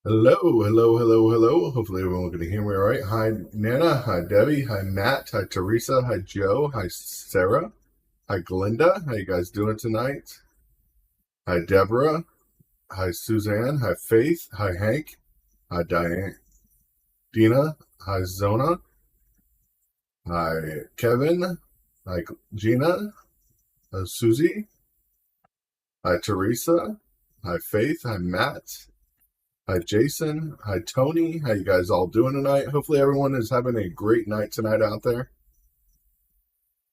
Hello, hello, hello, hello. Hopefully everyone can hear me all right. Hi, Nana. Hi, Debbie. Hi, Matt. Hi, Teresa. Hi, Joe. Hi, Sarah. Hi, Glinda. How you guys doing tonight? Hi, Deborah. Hi, Suzanne. Hi, Faith. Hi, Hank. Hi, Diane. Dina. Hi, Zona. Hi, Kevin. Hi, Gina. Hi, Susie. Hi, Teresa. Hi, Faith. Hi, Matt. Hi, Jason. Hi, Tony. How you guys all doing tonight? Hopefully everyone is having a great night tonight out there.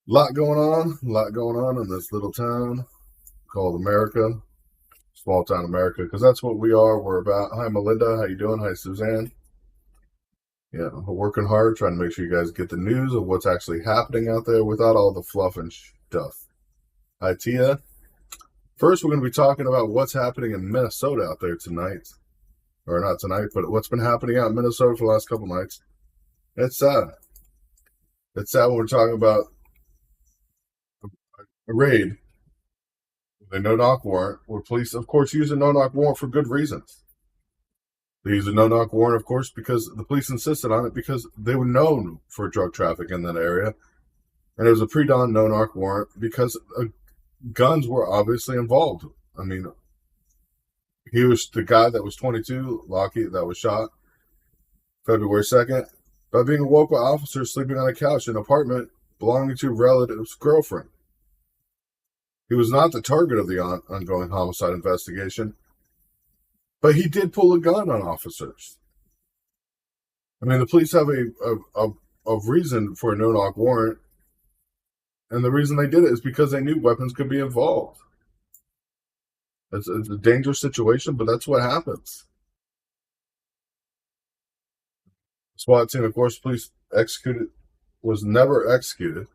A lot going on in this little town called America, small town America, because that's what we are. We're about. Hi, Melinda. How you doing? Hi, Suzanne. Yeah, we're working hard, trying to make sure you guys get the news of what's actually happening out there without all the fluff and stuff. Hi, Tia. First, we're going to be talking about what's happening in Minnesota out there tonight. Or not tonight, but what's been happening out in Minnesota for the last couple nights. It's sad. It's sad when we're talking about a raid with a no-knock warrant, where police, of course, use a no-knock warrant for good reasons. They use a no-knock warrant, of course, because the police insisted on it because they were known for drug traffic in that area. And it was a pre-dawn no-knock warrant because guns were obviously involved. I mean, he was the guy that was 22, Lockheed, that was shot February 2nd by being awoke by officers sleeping on a couch in an apartment belonging to a relative's girlfriend. He was not the target of the ongoing homicide investigation, but he did pull a gun on officers. I mean, the police have a reason for a no-knock warrant, and the reason they did it is because they knew weapons could be involved. It's a dangerous situation, but that's what happens. SWAT team, of course, police was never executed.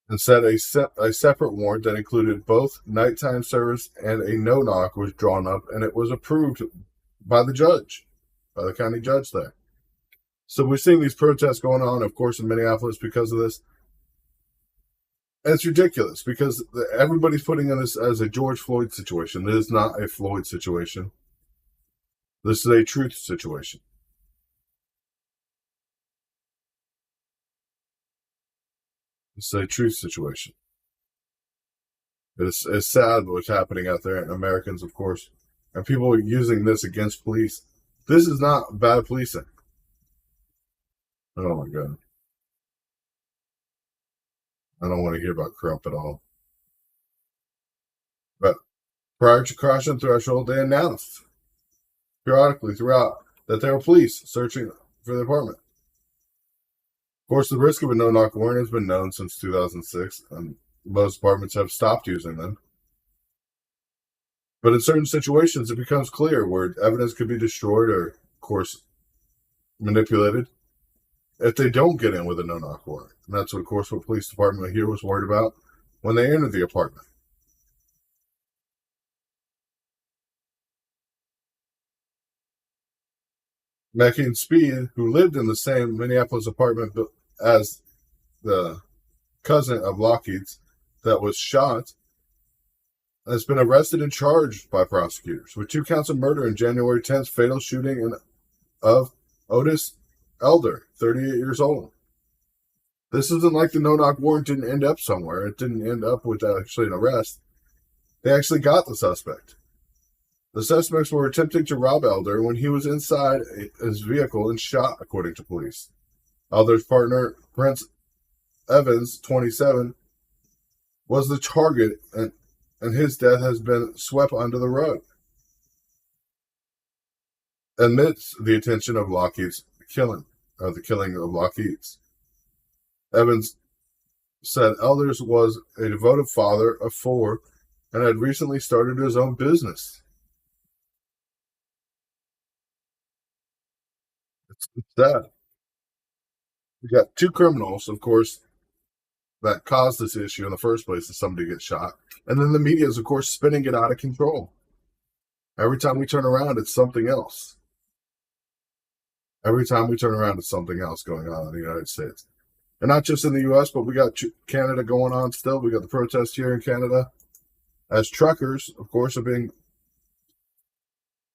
Instead, a separate warrant that included both nighttime service and a no-knock was drawn up, and it was approved by the judge, by the county judge there. So we're seeing these protests going on, of course, in Minneapolis because of this. And it's ridiculous because everybody's putting in this as a George Floyd situation. This is not a Floyd situation. This is a truth situation. This is a truth situation. It's sad what's happening out there, and Americans, of course, and people are using this against police. This is not bad policing. Oh my God. I don't want to hear about Crump at all. But prior to crossing threshold, they announced periodically throughout that there were police searching for the apartment. Of course, the risk of a no-knock warrant has been known since 2006, and most apartments have stopped using them. But in certain situations, it becomes clear where evidence could be destroyed or, of course, manipulated if they don't get in with a no-knock warrant. And that's, of course, what police department here was worried about when they entered the apartment. Mackie Speed, who lived in the same Minneapolis apartment as the cousin of Lockheed's that was shot, has been arrested and charged by prosecutors with 2 counts of murder in January 10th fatal shooting of Otis Elder, 38 years old. This isn't like the no-knock warrant didn't end up somewhere. It didn't end up with actually an arrest. They actually got the suspect. The suspects were attempting to rob Elder when he was inside his vehicle and shot, according to police. Elder's partner, Prince Evans, 27, was the target, and his death has been swept under the rug. Amidst the attention of Lockheed's killing, the killing of Lockheed's. Evans said Elders was a devoted father of 4 and had recently started his own business. It's sad. We got 2 criminals, of course, that caused this issue in the first place, that somebody gets shot. And then the media is, of course, spinning it out of control. Every time we turn around, it's something else. Every time we turn around, it's something else going on in the United States. And not just in the U.S., but we got Canada going on still. We got the protests here in Canada. as truckers, of course,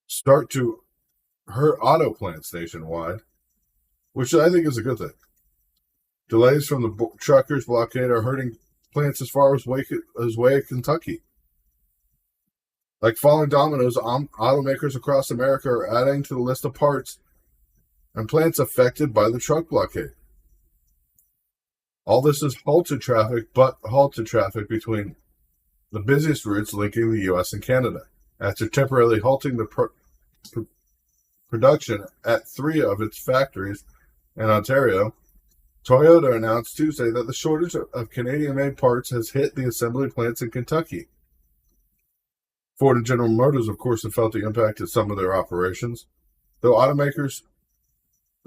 start to hurt auto plants nationwide, which I think is a good thing. Delays from the truckers' blockade are hurting plants as far as way Kentucky. Like falling dominoes, automakers across America are adding to the list of parts and plants affected by the truck blockade. All this is halted traffic between the busiest routes linking the U.S. and Canada. After temporarily halting the production at 3 of its factories in Ontario, Toyota announced Tuesday that the shortage of Canadian-made parts has hit the assembly plants in Kentucky. Ford and General Motors, of course, have felt the impact of some of their operations, though automakers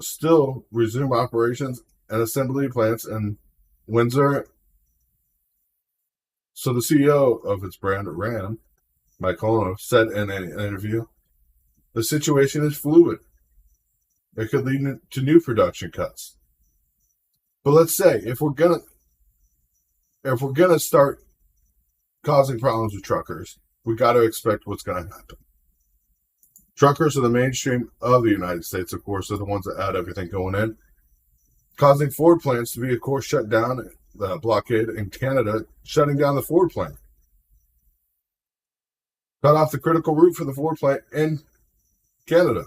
still resume operations and assembly plants in Windsor. So the CEO of its brand, Ram, Mike Colano, said in an interview, the situation is fluid. It could lead to new production cuts. But let's say if we're gonna start causing problems with truckers, we got to expect what's going to happen. Truckers are the mainstream of the United States, of course, are the ones that had everything going in, causing Ford plants to be, of course, shut down. The blockade in Canada, shutting down the Ford plant. Cut off the critical route for the Ford plant in Canada.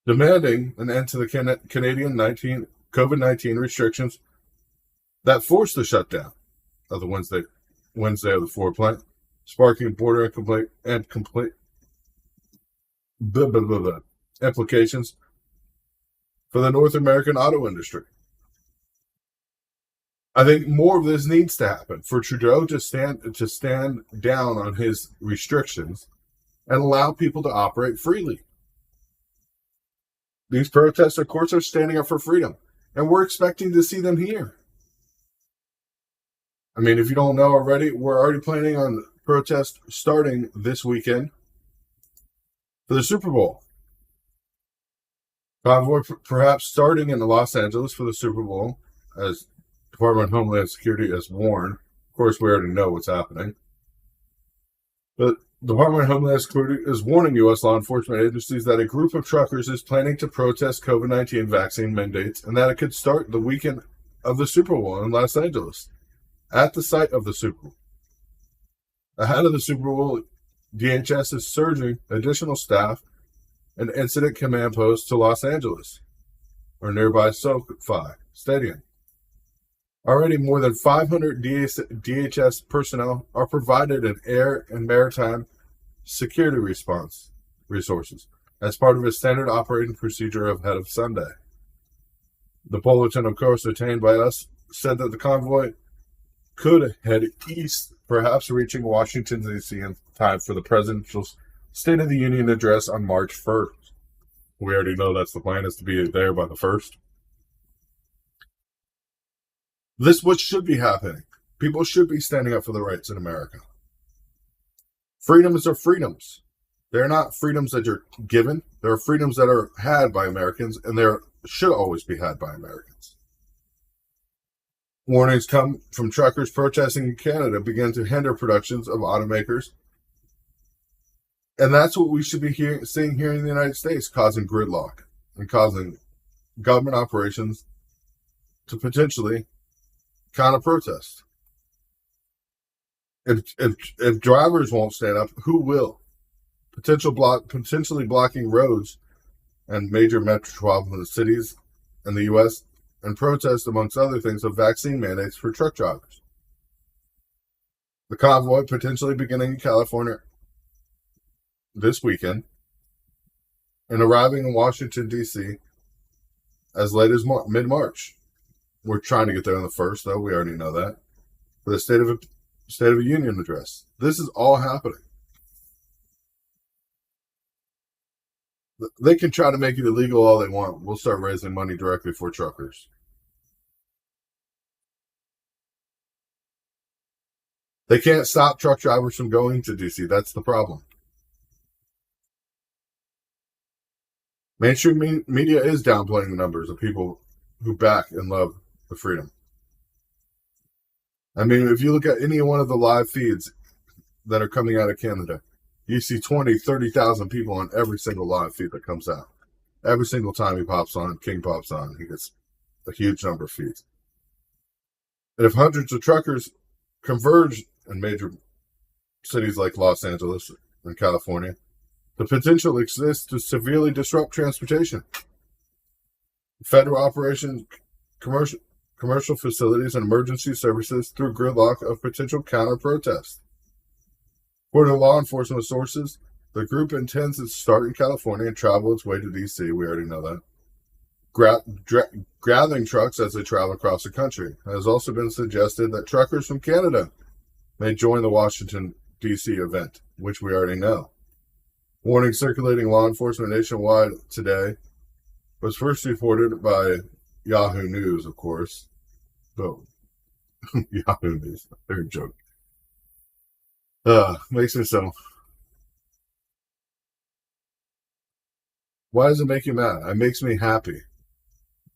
Demanding an end to the Canadian COVID-19 restrictions that forced the shutdown of the Wednesday of the Ford plant, sparking border implications for the North American auto industry. I think more of this needs to happen for Trudeau to stand down on his restrictions and allow people to operate freely. These protests, of course, are standing up for freedom, and we're expecting to see them here. I mean, if you don't know already, we're already planning on protests starting this weekend for the Super Bowl. Convoy perhaps starting in Los Angeles for the Super Bowl, as Department of Homeland Security has warned. Of course, we already know what's happening. But the Department of Homeland Security is warning U.S. law enforcement agencies that a group of truckers is planning to protest COVID-19 vaccine mandates and that it could start the weekend of the Super Bowl in Los Angeles, at the site of the Super Bowl. Ahead of the Super Bowl, DHS is surging additional staff and incident command posts to Los Angeles or nearby SoFi Stadium. Already more than 500 DHS personnel are provided in air and maritime security response resources as part of a standard operating procedure ahead of Sunday. The bulletin, of course, obtained by us, said that the convoy could head east, perhaps reaching Washington, D.C. in time for the presidential State of the Union address on March 1st. We already know that's the plan, is to be there by the 1st. This is what should be happening. People should be standing up for the rights in America. Freedoms are freedoms. They're not freedoms that you're given. They're freedoms that are had by Americans, and they should always be had by Americans. Warnings come from truckers protesting in Canada begin to hinder productions of automakers. And that's what we should be seeing here in the United States, causing gridlock and causing government operations to potentially counter-protest. If drivers won't stand up, who will? Potentially blocking roads and major metropolitan cities in the U.S. and protest, amongst other things, of vaccine mandates for truck drivers. The convoy potentially beginning in California this weekend and arriving in Washington, D.C. as late as mid-March. We're trying to get there on the 1st, though. We already know that. For the State of a Union address. This is all happening. They can try to make it illegal all they want. We'll start raising money directly for truckers. They can't stop truck drivers from going to D.C. That's the problem. Mainstream media is downplaying the numbers of people who back and love the freedom. I mean, if you look at any one of the live feeds that are coming out of Canada, you see 20, 30,000 people on every single live feed that comes out. Every single time he pops on, King pops on, he gets a huge number of feeds. And if hundreds of truckers converge in major cities like Los Angeles and California, the potential exists to severely disrupt transportation. Federal operations, commercial facilities, and emergency services through gridlock of potential counter-protests. According to law enforcement sources, the group intends to start in California and travel its way to D.C. We already know that. Gathering trucks as they travel across the country. It has also been suggested that truckers from Canada may join the Washington, D.C. event, which we already know. Warning circulating law enforcement nationwide today was first reported by Yahoo News, of course. Oh, Yahoo News. They're a joke. Makes me so. Why does it make you mad? It makes me happy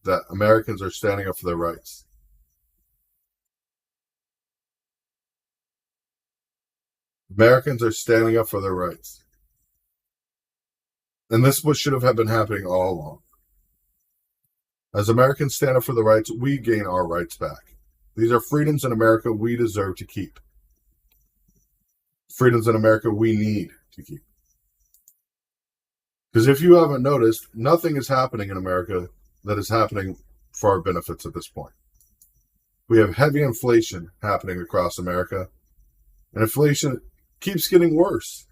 that Americans are standing up for their rights. Americans are standing up for their rights. And this should have been happening all along. As Americans stand up for the rights, we gain our rights back. These are freedoms in America we deserve to keep. Freedoms in America we need to keep. Because if you haven't noticed, nothing is happening in America that is happening for our benefits at this point. We have heavy inflation happening across America, and inflation keeps getting worse.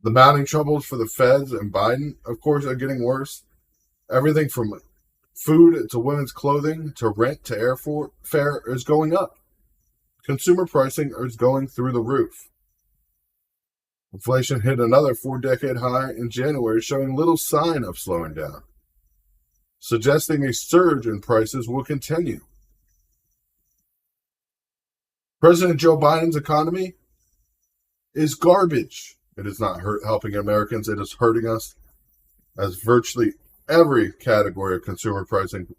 The mounting troubles for the feds and Biden, of course, are getting worse. Everything from food to women's clothing to rent to airfare is going up. Consumer pricing is going through the roof. Inflation hit another 4-decade high in January, showing little sign of slowing down, suggesting a surge in prices will continue. President Joe Biden's economy is garbage. It is not helping Americans. It is hurting us, as virtually every category of consumer pricing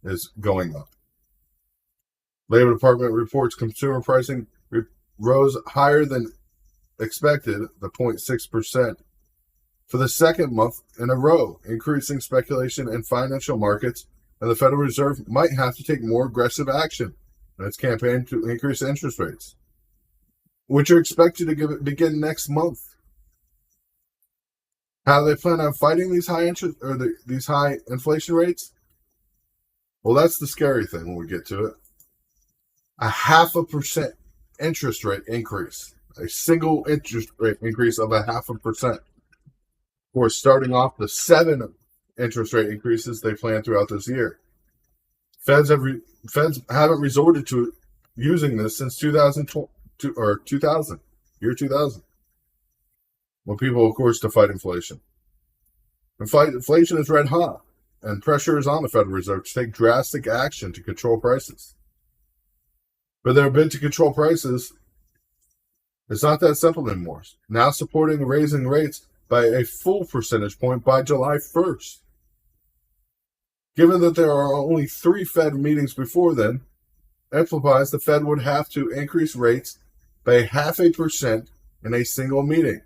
is going up. Labor Department reports consumer pricing rose higher than expected, the 0.6%, for the second month in a row, increasing speculation in financial markets, and the Federal Reserve might have to take more aggressive action in its campaign to increase interest rates, which are expected to begin next month. How do they plan on fighting these high interest or these high inflation rates? Well, that's the scary thing when we get to it. 0.5% interest rate increase, a single interest rate increase of 0.5%. Of course, starting off the 7 interest rate increases they plan throughout this year. Feds haven't resorted to using this since 2000, when people, of course, to fight inflation. Inflation is red hot, and pressure is on the Federal Reserve to take drastic action to control prices. But their bid to control prices is not that simple anymore. Now supporting raising rates by a full percentage point by July 1st. Given that there are only 3 Fed meetings before then, implies the Fed would have to increase rates by 0.5% in a single meeting,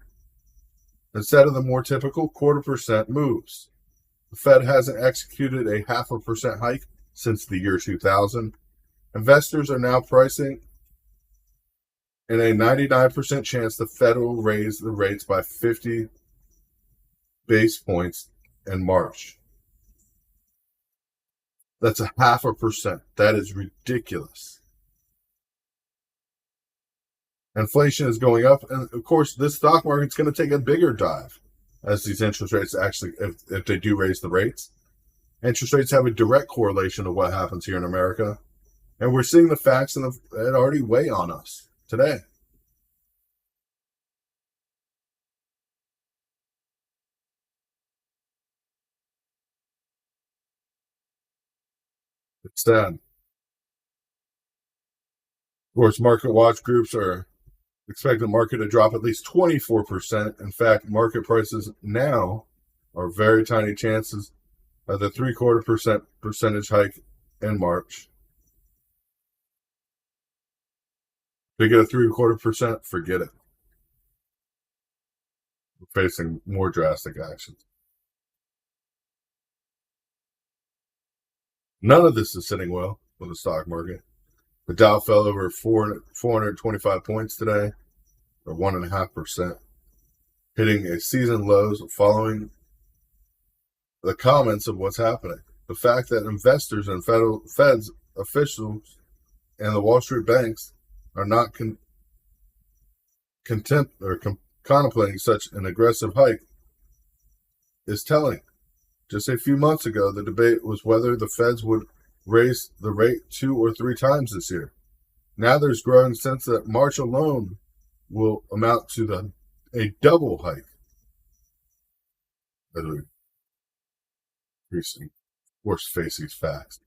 instead of the more typical 0.25% moves. The Fed hasn't executed a 0.5% hike since the year 2000. Investors are now pricing in a 99% chance the Fed will raise the rates by 50 base points in March. That's 0.5%. That is ridiculous. Inflation is going up, and of course, this stock market's going to take a bigger dive as these interest rates actually, if they do raise the rates. Interest rates have a direct correlation to what happens here in America, and we're seeing the facts that already weigh on us today. It's sad. Of course, market watch groups are expect the market to drop at least 24%. In fact, market prices now are very tiny chances at the 0.75% percentage hike in March. They get a 0.75%, forget it. We're facing more drastic actions. None of this is sitting well with the stock market. The Dow fell over 425 points today, or 1.5%, hitting a season lows following the comments of what's happening. The fact that investors and Fed's officials and the Wall Street banks are not contemplating such an aggressive hike is telling. Just a few months ago, the debate was whether the Feds would raise the rate 2 or 3 times this year. Now there's growing sense that March alone will amount to a double hike. As we of course face these facts.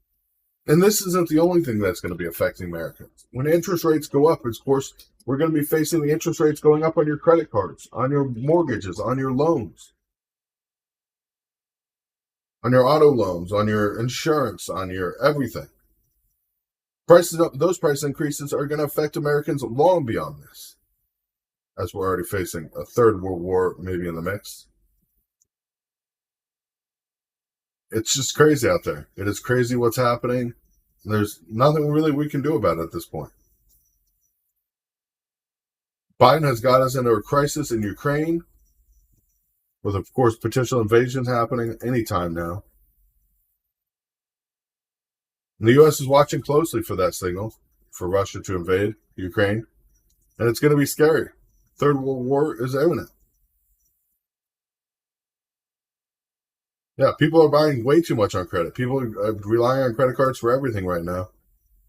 And this isn't the only thing that's going to be affecting Americans. When interest rates go up, of course, we're going to be facing the interest rates going up on your credit cards, on your mortgages, on your loans, on your auto loans, on your insurance, on your everything. Those price increases are going to affect Americans long beyond this, as we're already facing a third world war maybe in the mix. It's just crazy out there. It is crazy what's happening. There's nothing really we can do about it at this point. Biden has got us into a crisis in Ukraine, with, of course, potential invasions happening anytime now. And the U.S. is watching closely for that signal for Russia to invade Ukraine, and it's going to be scary. Third World War is imminent. Yeah, people are buying way too much on credit. People are relying on credit cards for everything right now.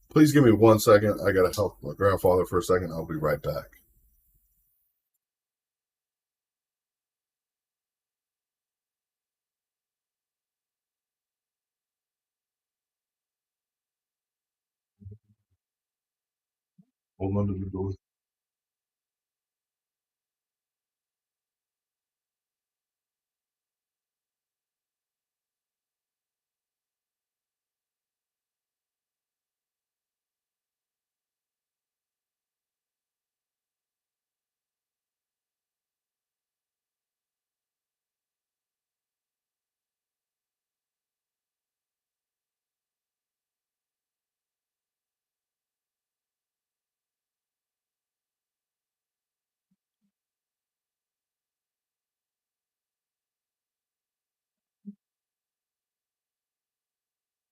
Please give me 1 second. I got to help my grandfather for a second. I'll be right back. Hold on to the door.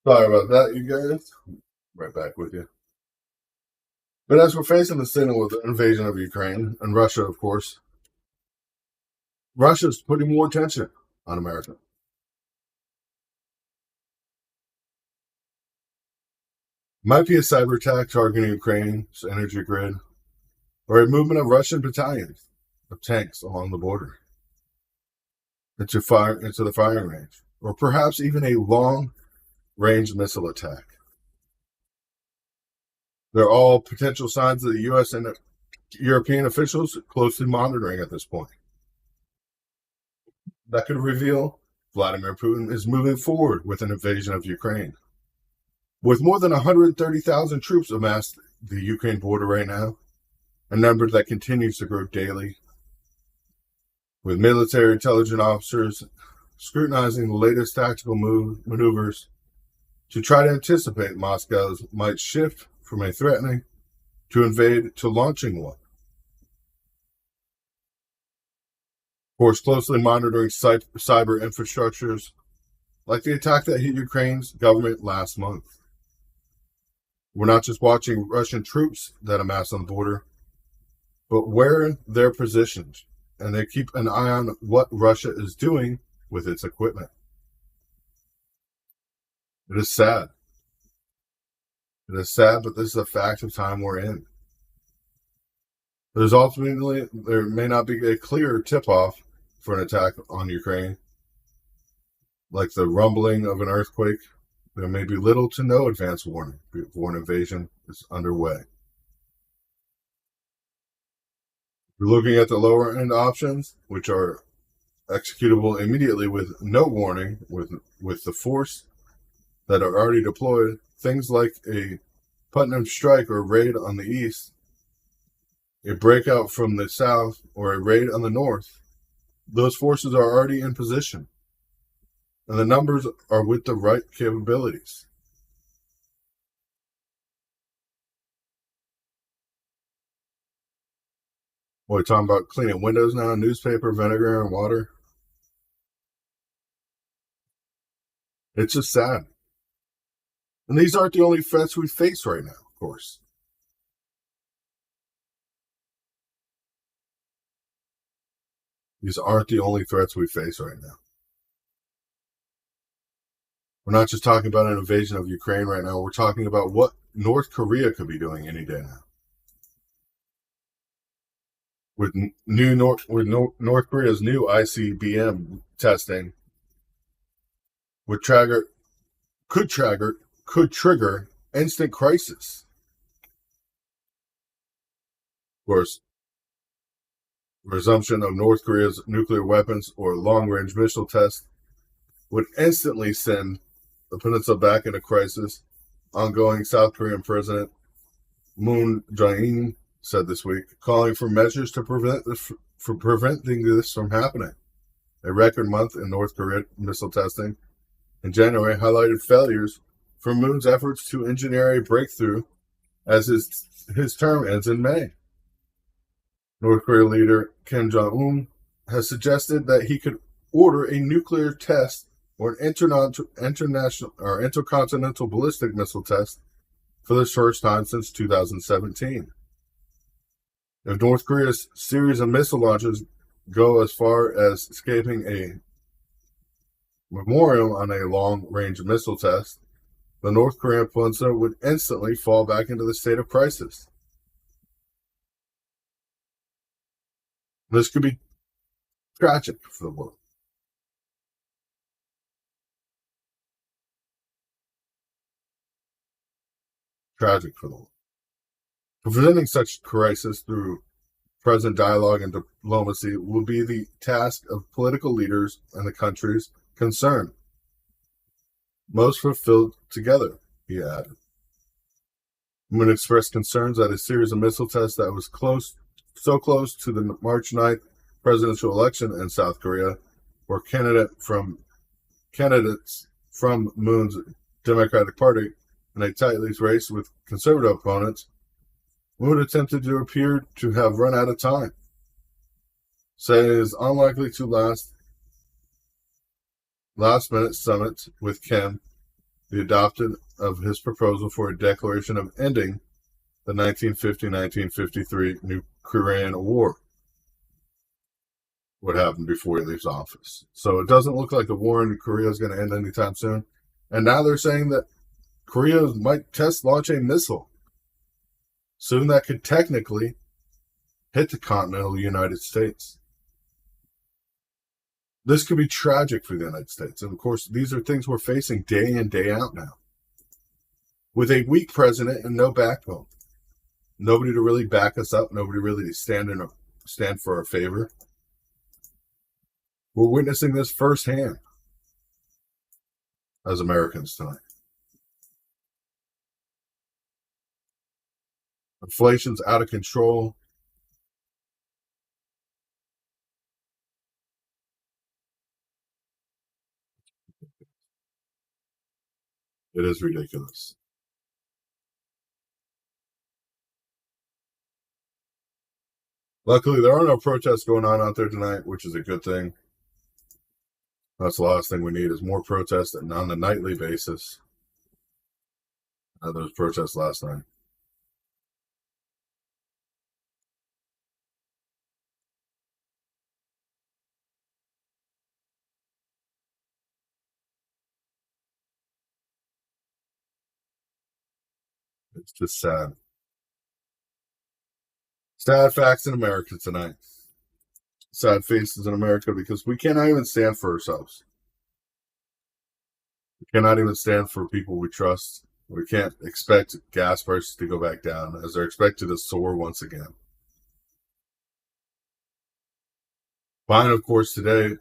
Sorry about that, you guys. Right back with you. But as we're facing the signal with the invasion of Ukraine and Russia, of course, Russia's putting more tension on America. Might be a cyber attack targeting Ukraine's energy grid, or a movement of Russian battalions of tanks along the border into the firing range, or perhaps even a long-range missile attack. They're all potential signs that the U.S. and European officials are closely monitoring at this point. That could reveal Vladimir Putin is moving forward with an invasion of Ukraine. With more than 130,000 troops amassed at the Ukraine border right now, a number that continues to grow daily, with military intelligence officers scrutinizing the latest tactical maneuvers to try to anticipate Moscow's might shift from a threatening to invade to launching one. Of course, closely monitoring cyber infrastructures like the attack that hit Ukraine's government last month. We're not just watching Russian troops that amass on the border, but where they're positioned, and they keep an eye on what Russia is doing with its equipment. It is sad. It is sad, but this is a fact of time we're in. There may not be a clear tip-off for an attack on Ukraine, like the rumbling of an earthquake. There may be little to no advance warning before an invasion is underway. We're looking at the lower end options, which are executable immediately with no warning, with the force that are already deployed. Things like a Putnam strike or raid on the east, a breakout from the south, or a raid on the north. Those forces are already in position, and the numbers are with the right capabilities. We're talking about cleaning windows now, newspaper, vinegar, and water. It's just sad. And these aren't the only threats we face right now, of course. These aren't the only threats we face right now. We're not just talking about an invasion of Ukraine right now. We're talking about what North Korea could be doing any day now. With North Korea's new ICBM testing, could trigger instant crisis. Of course, resumption of North Korea's nuclear weapons or long-range missile tests would instantly send the peninsula back into crisis. Ongoing South Korean President Moon Jae-in said this week, calling for measures to preventing this from happening. A record month in North Korea missile testing in January highlighted failures from Moon's efforts to engineer a breakthrough as his term ends in May. North Korea leader Kim Jong-un has suggested that he could order a nuclear test or an international or intercontinental ballistic missile test for the first time since 2017. If North Korea's series of missile launches go as far as escaping a memorial on a long-range missile test, the North Korean peninsula would instantly fall back into the state of crisis. This could be tragic for the world. Tragic for the world. Preventing such crisis through present dialogue and diplomacy will be the task of political leaders and the countries concerned. Most fulfilled together, he added. Moon expressed concerns that a series of missile tests that was so close to the March 9th presidential election in South Korea, where candidates from Moon's Democratic Party in a tight race with conservative opponents, Moon attempted to appear to have run out of time, saying it is unlikely to last-minute summit with Kim, the adoption of his proposal for a declaration of ending the 1950-1953 New Korean War would happen before he leaves office. So it doesn't look like the war in Korea is going to end anytime soon. And now they're saying that Korea might launch a missile soon that could technically hit the continental United States. This could be tragic for the United States. And of course, these are things we're facing day in, day out now. With a weak president and no backbone. Nobody to really back us up. Nobody really to stand for our favor. We're witnessing this firsthand as Americans tonight. Inflation's out of control. It is ridiculous. Luckily, there are no protests going on out there tonight, which is a good thing. That's the last thing we need is more protests and on a nightly basis. There was protests last night. It's just sad. Sad facts in America tonight. Sad faces in America because we cannot even stand for ourselves. We cannot even stand for people we trust. We can't expect gas prices to go back down as they're expected to soar once again. Biden, of course, today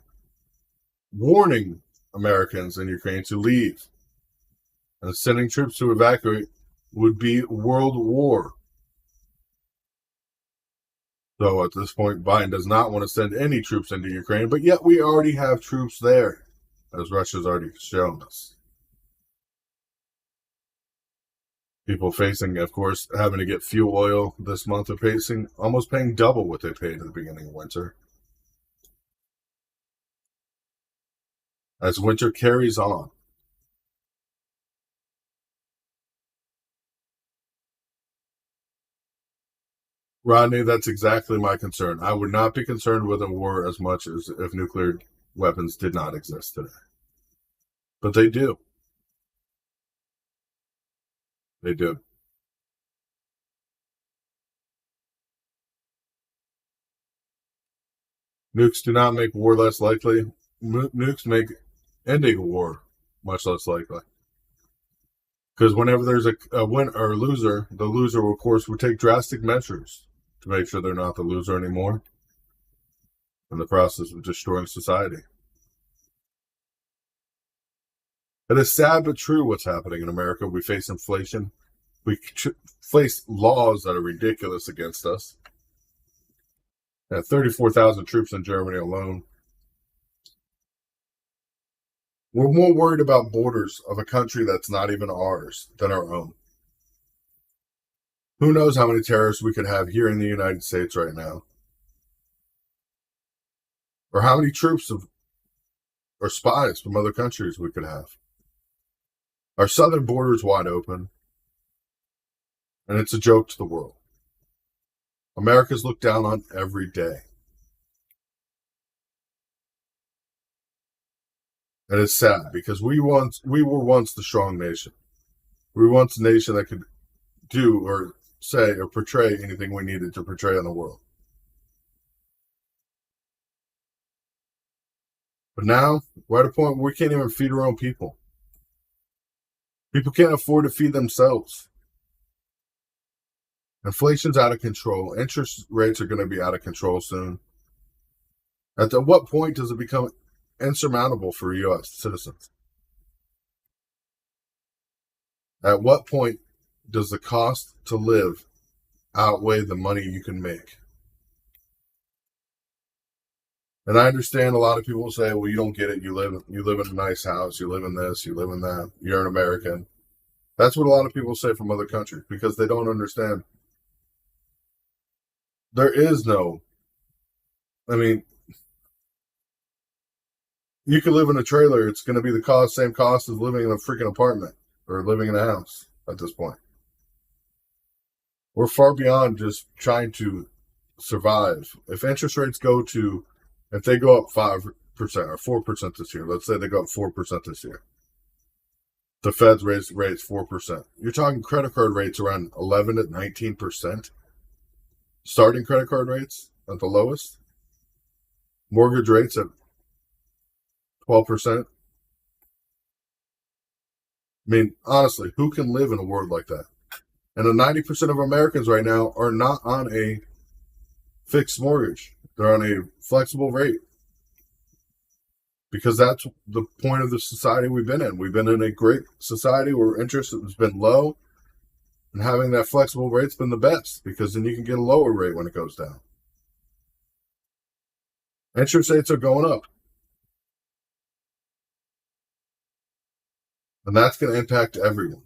warning Americans in Ukraine to leave. And sending troops to evacuate would be world war. So at this point, Biden does not want to send any troops into Ukraine, but yet we already have troops there, as Russia's already shown us. People facing, of course, having to get fuel oil this month are almost paying double what they paid at the beginning of winter. As winter carries on. Rodney, that's exactly my concern. I would not be concerned with a war as much as if nuclear weapons did not exist today. But they do. They do. Nukes do not make war less likely. Nukes make ending a war much less likely. Because whenever there's a win or a loser, the loser, of course, would take drastic measures to make sure they're not the loser anymore in the process of destroying society. It is sad but true what's happening in America. We face inflation. We face laws that are ridiculous against us. 34,000 troops in Germany alone. We're more worried about borders of a country that's not even ours than our own. Who knows how many terrorists we could have here in the United States right now? Or how many troops or spies from other countries we could have. Our southern border is wide open, and it's a joke to the world. America's looked down on every day. And it's sad because we were once the strong nation. We were once a nation that could do or say or portray anything we needed to portray in the world. But now we're at a point where we can't even feed our own people. People can't afford to feed themselves. Inflation's out of control. Interest rates are going to be out of control soon. At what point does it become insurmountable for U.S. citizens? At what point does the cost to live outweigh the money you can make? And I understand a lot of people say, well, you don't get it. You live in a nice house. You live in this. You live in that. You're an American. That's what a lot of people say from other countries because they don't understand. There is no, you could live in a trailer. It's going to be the same cost as living in a freaking apartment or living in a house at this point. We're far beyond just trying to survive. If interest rates if they go up 5% or 4% this year, let's say they go up 4% this year. The Fed's raised rates 4%. You're talking credit card rates around 11 to 19%. Starting credit card rates at the lowest. Mortgage rates at 12%. Honestly, who can live in a world like that? And 90% of Americans right now are not on a fixed mortgage. They're on a flexible rate. Because that's the point of the society we've been in. We've been in a great society where interest has been low. And having that flexible rate's been the best because then you can get a lower rate when it goes down. Interest rates are going up. And that's going to impact everyone.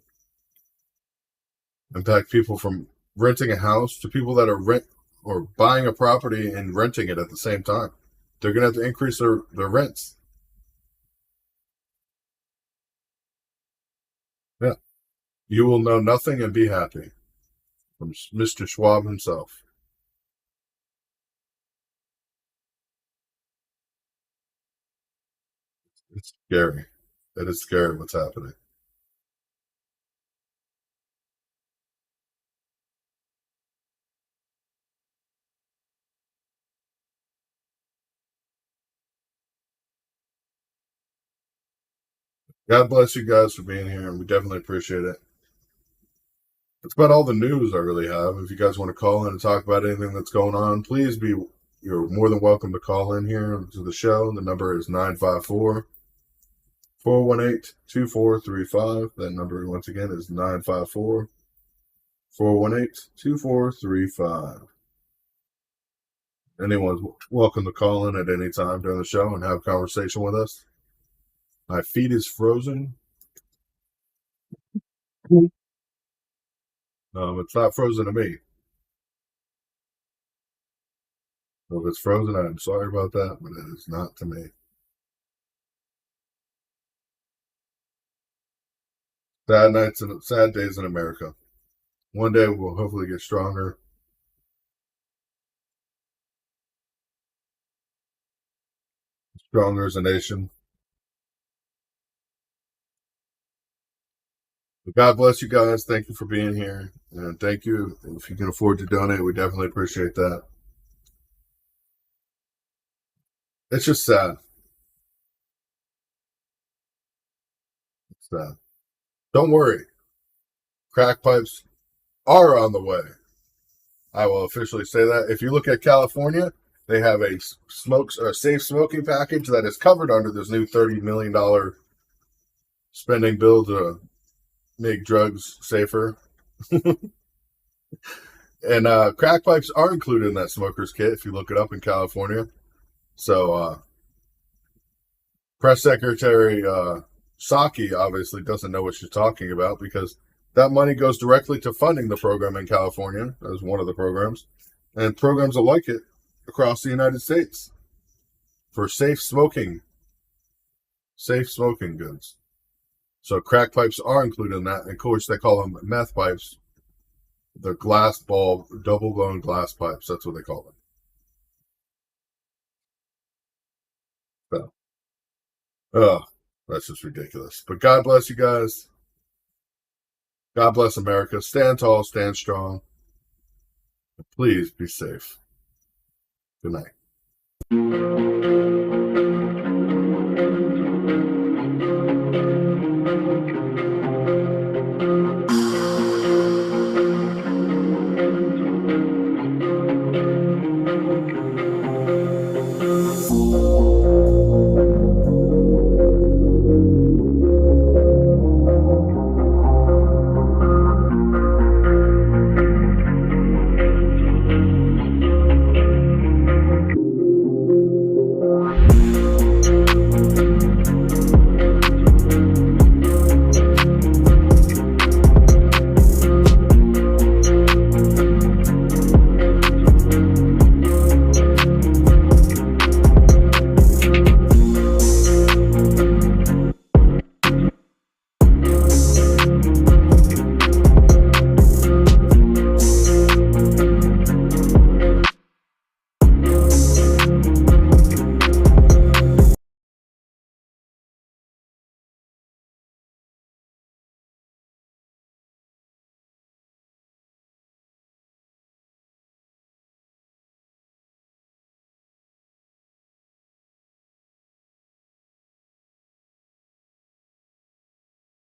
Impact people from renting a house to people that are buying a property and renting it at the same time. They're going to have to increase their rents. Yeah. You will know nothing and be happy. From Mr. Schwab himself. It's scary. It is scary what's happening. God bless you guys for being here, and we definitely appreciate it. That's about all the news I really have. If you guys want to call in and talk about anything that's going on, please be you're more than welcome to call in here to the show. The number is 954 418 2435. That number, once again, is 954 418 2435. Anyone's welcome to call in at any time during the show and have a conversation with us. My feet is frozen. It's not frozen to me. So if it's frozen, I'm sorry about that, but it is not to me. Sad nights and sad days in America. One day we'll hopefully get stronger. Stronger as a nation. But God bless you guys. Thank you for being here. And thank you. If you can afford to donate, we definitely appreciate that. It's just sad. It's sad. Don't worry. Crack pipes are on the way. I will officially say that. If you look at California, they have a safe smoking package that is covered under this new $30 million spending bill to make drugs safer. And crack pipes are included in that smoker's kit if you look it up in California. So Press Secretary Psaki obviously doesn't know what she's talking about, because that money goes directly to funding the program in California as one of the programs, and programs like it across the United States for safe smoking goods. So crack pipes are included in that. And of course, they call them meth pipes. The glass bulb, double blown glass pipes. That's what they call them. So, that's just ridiculous. But God bless you guys. God bless America. Stand tall, stand strong. Please be safe. Good night.